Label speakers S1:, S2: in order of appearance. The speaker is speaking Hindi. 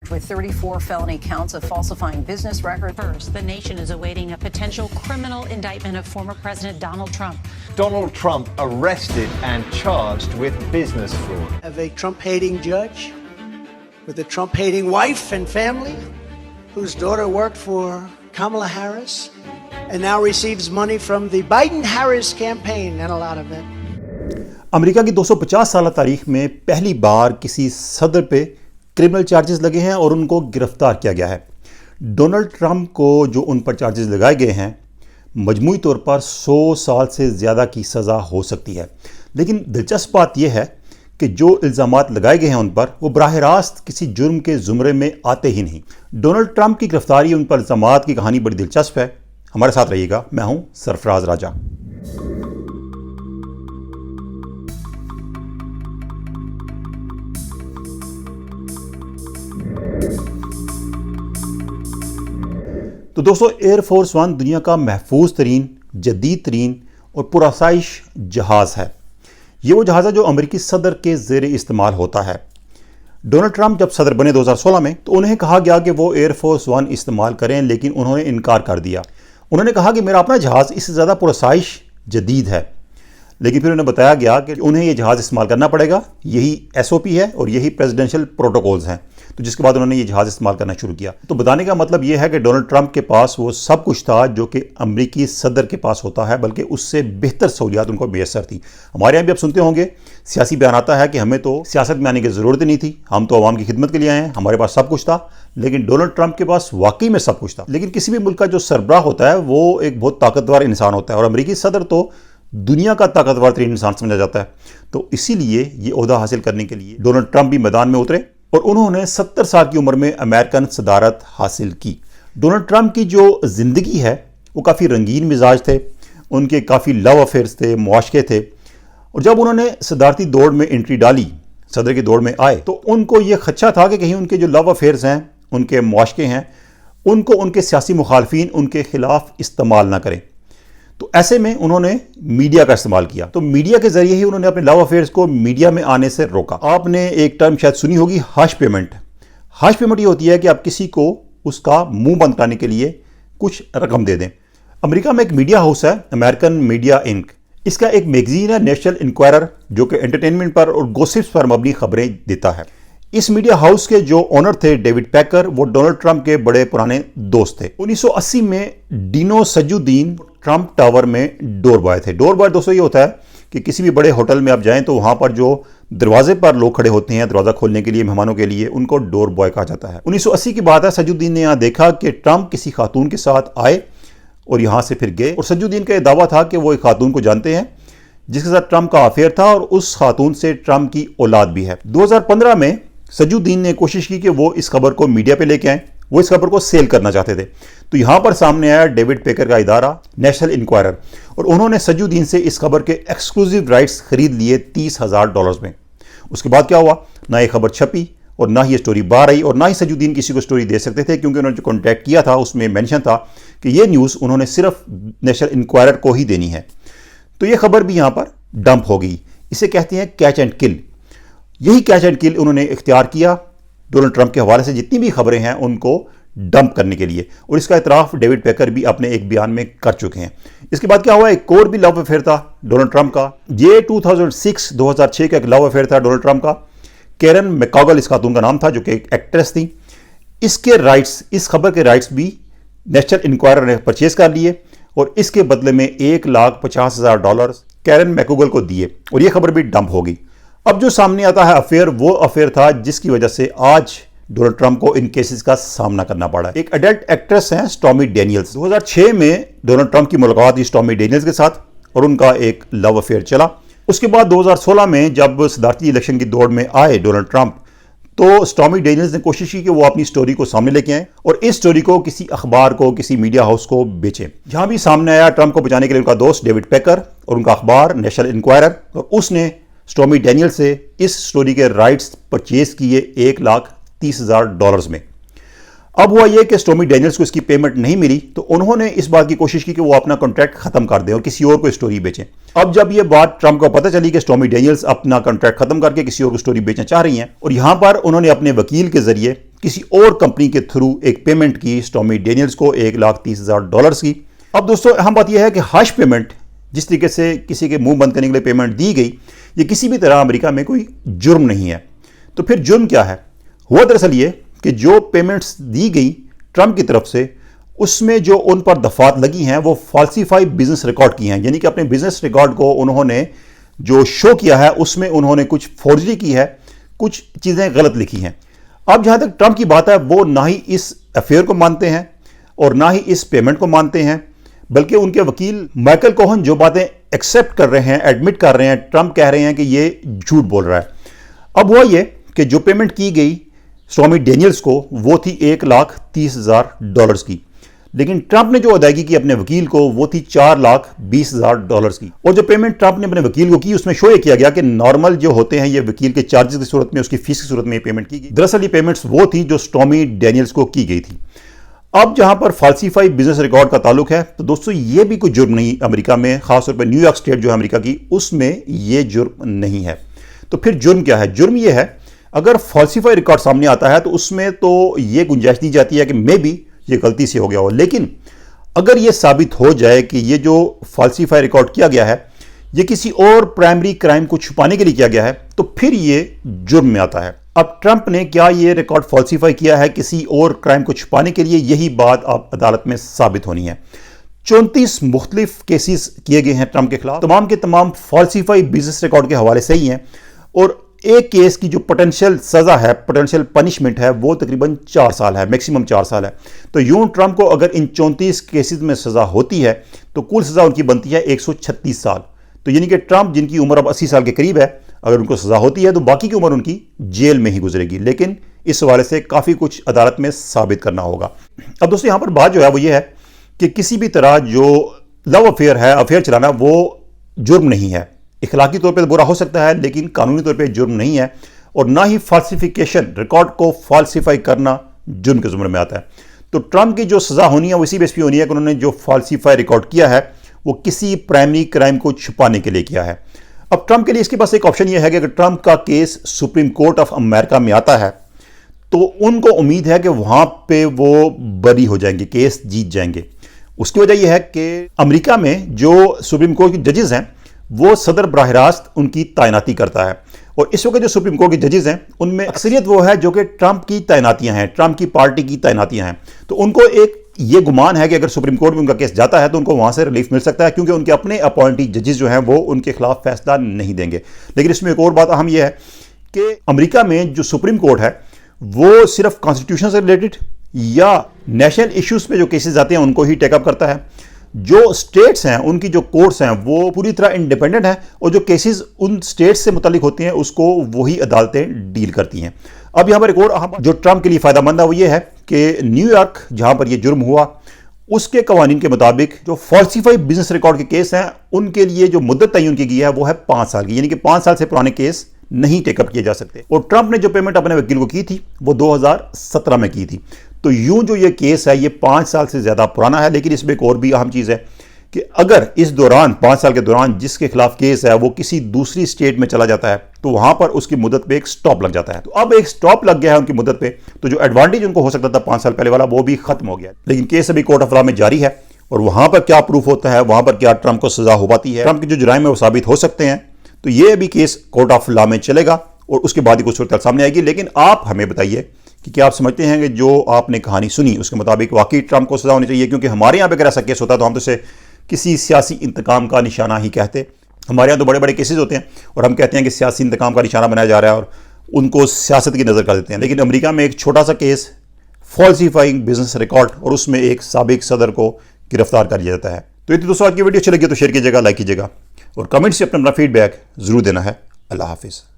S1: With 34 felony counts of falsifying business records.
S2: First, the nation is awaiting a potential criminal indictment of former President Donald Trump.
S3: Donald Trump arrested and charged with business fraud.
S4: Of a Trump-hating judge with a Trump-hating wife and family whose daughter worked for Kamala Harris and now receives money from the Biden-Harris campaign and a lot of it.
S5: America की 250 साल तारीख में पहली बार किसी सदर पे क्रिमिनल चार्जेस लगे हैं और उनको गिरफ्तार किया गया है। डोनाल्ड ट्रंप को जो उन पर चार्जेस लगाए गए हैं मजमूई तौर पर 100 साल से ज़्यादा की सज़ा हो सकती है। लेकिन दिलचस्प बात यह है कि जो इल्ज़ामात लगाए गए हैं उन पर वो बराह रास्त किसी जुर्म के ज़ुमरे में आते ही नहीं। डोनाल्ड ट्रंप की गिरफ्तारी, उन पर इल्ज़ामात की कहानी बड़ी दिलचस्प है। हमारे साथ रहिएगा। मैं हूं सरफराज राजा। तो दोस्तों, एयरफोर्स वन दुनिया का महफूज तरीन, जदीद तरीन और पुरआसाइश जहाज़ है। ये वो जहाज़ है जो अमेरिकी सदर के ज़ेर इस्तेमाल होता है। डोनाल्ड ट्रंप जब सदर बने 2016 में तो उन्हें कहा गया कि वो एयरफोर्स वन इस्तेमाल करें, लेकिन उन्होंने इनकार कर दिया। उन्होंने कहा कि मेरा अपना जहाज़ इससे ज़्यादा पुरआसाइश जदीद है। लेकिन फिर उन्हें बताया गया कि उन्हें ये जहाज़ इस्तेमाल करना पड़ेगा, यही SOP है और यही प्रेसिडेंशियल प्रोटोकॉल्स हैं। तो जिसके बाद उन्होंने ये जहाज़ इस्तेमाल करना शुरू किया। तो बताने का मतलब ये है कि डोनाल्ड ट्रंप के पास वो सब कुछ था जो कि अमेरिकी सदर के पास होता है, बल्कि उससे बेहतर सहूलियात उनको मैसर थी। हमारे यहाँ भी आप सुनते होंगे सियासी बयान आता है कि हमें तो सियासत में आने की ज़रूरत ही नहीं थी, हम तो आवाम की खिदमत के लिए आए हैं, हमारे पास सब कुछ था। लेकिन डोनाल्ड ट्रंप के पास वाकई में सब कुछ था। लेकिन किसी भी मुल्क का जो सरबराह होता है वो एक बहुत ताकतवर इंसान होता है और अमेरिकी सदर तो दुनिया का ताकतवर तरीन इंसान समझा जाता है। तो इसीलिए ये ओहदा हासिल करने के लिए डोनाल्ड ट्रंप भी मैदान में उतरे और उन्होंने 70 साल की उम्र में अमेरिकन सदारत हासिल की। डोनाल्ड ट्रंप की जो ज़िंदगी है वो काफ़ी रंगीन मिजाज थे, उनके काफ़ी लव अफेयर्स थे, मुआशके थे। और जब उन्होंने सदारती दौड़ में एंट्री डाली, सदर की दौड़ में आए, तो उनको ये खदशा था कि कहीं उनके जो लव अफेयर्स हैं, उनके मुआशके हैं, उनको उनके सियासी मुखालफिन उनके खिलाफ इस्तेमाल ना करें। तो ऐसे में उन्होंने मीडिया का इस्तेमाल किया। तो मीडिया के जरिए ही उन्होंने अपने लव अफेयर्स को मीडिया में आने से रोका। आपने एक टर्म शायद सुनी होगी, हश पेमेंट। हश पेमेंट ये होती है कि आप किसी को उसका मुंह बंद कराने के लिए कुछ रकम दे दें। अमेरिका में एक मीडिया हाउस है, अमेरिकन मीडिया इंक। इसका एक मैगजीन है नेशनल इंक्वायरर, जो कि एंटरटेनमेंट पर और गॉसिप्स पर मबनी खबरें देता है। इस मीडिया हाउस के जो ओनर थे डेविड पैकर, वो डोनाल्ड ट्रंप के बड़े पुराने दोस्त थे। 1980 में डीनो सजुद्दीन ट्रंप टावर में डोर बॉय थे। डोर बॉय दोस्तों ये होता है कि किसी भी बड़े होटल में आप जाएं तो वहां पर जो दरवाजे पर लोग खड़े होते हैं दरवाजा खोलने के लिए, मेहमानों के लिए, उनको डोर बॉय कहा जाता है। 1980 की बात है। सजुद्दीन ने यहां देखा कि ट्रंप किसी खातून के साथ आए और यहां से फिर गए। और सजुद्दीन का यह दावा था कि वो एक खातून को जानते हैं जिसके साथ ट्रंप का अफेयर था और उस खातून से ट्रंप की औलाद भी है। 2015 में सजुद्दीन ने कोशिश की कि वो इस खबर को मीडिया पे लेके आए। वो इस खबर को सेल करना चाहते थे। तो यहां पर सामने आया डेविड पेकर का इदारा नेशनल इंक्वायरर और उन्होंने सजुद्दीन से इस खबर के एक्सक्लूसिव राइट्स खरीद लिए $30,000 में। उसके बाद क्या हुआ, ना ये खबर छपी और ना ही ये स्टोरी बाहर आई और ना ही सजुद्दीन किसी को स्टोरी दे सकते थे, क्योंकि उन्होंने जो कॉन्टैक्ट किया था उसमें मेंशन था कि ये न्यूज़ उन्होंने सिर्फ नेशनल इंक्वायरर को ही देनी है। तो ये खबर भी यहां पर डंप हो गई। इसे कहते हैं कैच एंड किल। यही कैच एंड किल उन्होंने इख्तियार किया डोनाल्ड ट्रंप के हवाले से जितनी भी खबरें हैं उनको डंप करने के लिए। और इसका इतराफ डेविड पेकर भी अपने एक बयान में कर चुके हैं। इसके बाद क्या हुआ, एक और भी लव अफेयर था डोनाल्ड ट्रंप का। ये 2006 का एक लव अफेयर था डोनाल्ड ट्रंप का। कैरन मैकॉगल इस खातून का नाम था, जो कि एक एक्ट्रेस थी। इसके राइट्स, इस खबर के राइट्स भी नेशनल इंक्वायरर ने परचेज कर लिए और इसके बदले में $1,50,000 कैरन मैकॉगल को दिए और यह खबर भी डंप हो गई। अब जो सामने आता है अफेयर, वो अफेयर था जिसकी वजह से आज डोनाल्ड ट्रंप को इन केसेस का सामना करना पड़ा। एक अडल्ट एक्ट्रेस हैं स्टॉर्मी डेनियल्स। 2006 में डोनाल्ड ट्रंप की मुलाकात हुई स्टॉर्मी डेनियल्स के साथ और उनका एक लव अफेयर चला। उसके बाद 2016 में जब सदारती इलेक्शन की दौड़ में आए डोनाल्ड ट्रंप, तो स्टॉर्मी डेनियल्स ने कोशिश की कि वो अपनी स्टोरी को सामने लेके आए और इस स्टोरी को किसी अखबार को, किसी मीडिया हाउस को बेचें। जहां भी सामने आया ट्रंप को बचाने के लिए उनका दोस्त डेविड पेकर और उनका अखबार नेशनल इंक्वायरर, और उसने स्टॉर्मी डेनियल से इस स्टोरी के राइट्स परचेज किए $1,30,000 में। अब हुआ यह कि स्टॉर्मी डेनियल्स को इसकी पेमेंट नहीं मिली, तो उन्होंने इस बात की कोशिश की कि वो अपना कॉन्ट्रैक्ट खत्म कर दें और किसी और को स्टोरी बेचें। अब जब यह बात ट्रंप को पता चली कि स्टॉर्मी डेनियल्स अपना कॉन्ट्रैक्ट खत्म करके किसी और को स्टोरी बेचना चाह रही हैं, और यहां पर उन्होंने अपने वकील के जरिए किसी और कंपनी के थ्रू एक पेमेंट की स्टॉर्मी डेनियल्स को $1,30,000 की। अब दोस्तों अहम बात यह है कि हश पेमेंट, जिस तरीके से किसी के मुंह बंद करने के लिए पेमेंट दी गई, ये किसी भी तरह अमेरिका में कोई जुर्म नहीं है। तो फिर जुर्म क्या है? हुआ दरअसल ये कि जो पेमेंट्स दी गई ट्रंप की तरफ से, उसमें जो उन पर दफात लगी हैं वो फाल्सीफाइड बिजनेस रिकॉर्ड की हैं, यानी कि अपने बिजनेस रिकॉर्ड को उन्होंने जो शो किया है उसमें उन्होंने कुछ फोर्जरी की है, कुछ चीज़ें गलत लिखी हैं। अब जहाँ तक ट्रंप की बात है, वो ना ही इस अफेयर को मानते हैं और ना ही इस पेमेंट को मानते हैं, बल्कि उनके वकील माइकल कोहन जो बातें एक्सेप्ट कर रहे हैं, एडमिट कर रहे हैं, ट्रंप कह रहे हैं कि ये झूठ बोल रहा है। अब हुआ ये कि जो पेमेंट की गई स्टॉर्मी डेनियल्स को वो थी $1,30,000 की, लेकिन ट्रंप ने जो अदायगी की अपने वकील को वो थी $4,20,000 की। और जो पेमेंट ट्रंप ने अपने वकील को की उसमें शो ये किया गया कि नॉर्मल जो होते हैं ये वकील के चार्जेस की सूरत में, उसकी फीस की सूरत में ये पेमेंट की गई। दरअसल ये पेमेंट्स वो थी जो स्टॉर्मी डेनियल्स को की गई थी। अब जहां पर फाल्सीफाइड बिजनेस रिकॉर्ड का ताल्लुक है, तो दोस्तों ये भी कोई जुर्म नहीं अमेरिका में, खासतौर पर न्यूयॉर्क स्टेट जो है अमेरिका की, उसमें ये जुर्म नहीं है। तो फिर जुर्म क्या है? जुर्म ये है, अगर फाल्सीफाइड रिकॉर्ड सामने आता है तो उसमें तो ये गुंजाइश दी जाती है कि मे बी ये गलती से हो गया हो, लेकिन अगर ये साबित हो जाए कि ये जो फाल्सीफाई रिकॉर्ड किया गया है ये किसी और प्राइमरी क्राइम को छुपाने के लिए किया गया है, तो फिर ये जुर्म में आता है। अब ट्रंप ने क्या ये रिकॉर्ड फाल्सीफाई किया है किसी और क्राइम को छुपाने के लिए? यही बात अब अदालत में साबित होनी है। 34 मुख्तलिफ केसेस किए गए हैं ट्रंप के खिलाफ, तमाम के तमाम फाल्सीफाई बिजनेस रिकॉर्ड के हवाले से ही हैं, और एक केस की जो पोटेंशियल सज़ा है, पोटेंशियल पनिशमेंट है, वो तकरीबन 4 साल है, मैक्सिमम 4 साल है। तो यूं ट्रंप को अगर इन 34 केसेस में सज़ा होती है तो कुल सज़ा उनकी बनती है 136 साल। तो यानी कि ट्रंप जिनकी उम्र अब 80 साल के करीब है, अगर उनको सज़ा होती है तो बाकी की उम्र उनकी जेल में ही गुजरेगी। लेकिन इस हवाले से काफ़ी कुछ अदालत में साबित करना होगा। अब दोस्तों यहाँ पर बात जो है वो ये है कि किसी भी तरह जो लव अफेयर है, अफेयर चलाना, वो जुर्म नहीं है। इखलाकी तौर पे बुरा हो सकता है लेकिन कानूनी तौर पे जुर्म नहीं है, और ना ही फाल्सिफिकेशन, रिकॉर्ड को फाल्सीफाई करना जुर्म के जुम्रे में आता है। तो ट्रंप की जो सज़ा होनी है वो इसी बेस पे होनी है कि उन्होंने जो फाल्सीफाई रिकॉर्ड किया है वो किसी प्राइमरी क्राइम को छुपाने के लिए किया है। अब ट्रंप के लिए इसके पास एक ऑप्शन ये है कि अगर ट्रंप का case supreme court of America में आता है तो उनको उम्मीद है कि वहाँ पे वो बरी हो जाएंगे, केस जीत जाएंगे। उसकी वजह यह है कि अमेरिका में जो सुप्रीम कोर्ट के जजेस हैं वो सदर बराह रास्त उनकी तैनाती करता है, और इस वक्त जो सुप्रीम कोर्ट के जजेस हैं उनमें अक्सरियत वो है जो कि ट्रंप की तैनातियां हैं, ट्रंप की पार्टी की तैनातियां हैं। तो उनको एक ये गुमान है कि अगर सुप्रीम कोर्ट में उनका केस जाता है तो उनको वहां से रिलीफ मिल सकता है, क्योंकि उनके अपने अपॉइंटी जजेस जो हैं वो उनके खिलाफ फैसला नहीं देंगे। लेकिन इसमें एक और बात अहम यह है कि अमेरिका में जो सुप्रीम कोर्ट है वो सिर्फ कॉन्स्टिट्यूशन से रिलेटेड या नेशनल इश्यूज पे जो केसेस आते हैं उनको ही टेकअप करता है। जो स्टेट्स हैं उनकी जो कोर्ट्स हैं वो पूरी तरह इंडिपेंडेंट हैं, और जो केसेस उन स्टेट्स से मुतालिक होते हैं उसको वही अदालतें डील करती हैं। अब यहाँ पर एक और अहम जो ट्रंप के लिए फायदेमंद है वो ये है कि न्यूयॉर्क जहाँ पर ये जुर्म हुआ उसके कवानीन के मुताबिक जो फॉल्सीफाई बिजनेस रिकॉर्ड के केस हैं उनके लिए जो मुद्दत तयन की गई है वो है 5 साल की, यानी कि 5 साल से पुराने केस नहीं टेकअप किए जा सकते। और ट्रंप ने जो पेमेंट अपने वकील को की थी वो 2017 में की थी। तो यूं जो ये केस है ये 5 साल से ज़्यादा पुराना है। लेकिन इसमें एक और भी अहम चीज़ है कि अगर इस दौरान 5 साल के दौरान जिसके खिलाफ केस है वो किसी दूसरी स्टेट में चला जाता है तो वहां पर उसकी मुद्दत पे एक स्टॉप लग जाता है। तो अब एक स्टॉप लग गया है उनकी मुद्दत पे, तो जो एडवांटेज उनको हो सकता था 5 साल पहले वाला वो भी खत्म हो गया। लेकिन केस अभी कोर्ट ऑफ लॉ में जारी है, और वहां पर क्या प्रूफ होता है, वहां पर क्या ट्रंप को सजा हो पाती है, ट्रंप के जो जुराइम है वो साबित हो सकते हैं। तो ये अभी केस कोर्ट ऑफ लॉ में चलेगा और उसके बाद ही कुछ सूरत सामने आएगी। लेकिन आप हमें बताइए कि क्या आप समझते हैं कि जो आपने कहानी सुनी उसके मुताबिक वाकई ट्रंप को सजा होनी चाहिए? क्योंकि हमारे यहाँ पे अगर ऐसा केस होता तो हम तो इसे किसी सियासी इंतकाम का निशाना ही कहते। हमारे यहाँ तो बड़े बड़े केसेस होते हैं और हम कहते हैं कि सियासी इंतकाम का निशाना बनाया जा रहा है और उनको सियासत की नज़र कर देते हैं। लेकिन अमेरिका में एक छोटा सा केस फॉल्सीफाइंग बिजनेस रिकॉर्ड और उसमें एक साबिक सदर को गिरफ्तार कर लिया जाता है। तो ये दोस्तों आज की वीडियो अच्छी लगी तो शेयर कीजिएगा, लाइक कीजिएगा और कमेंट से अपना फीडबैक जरूर देना है। अल्लाह हाफिज़।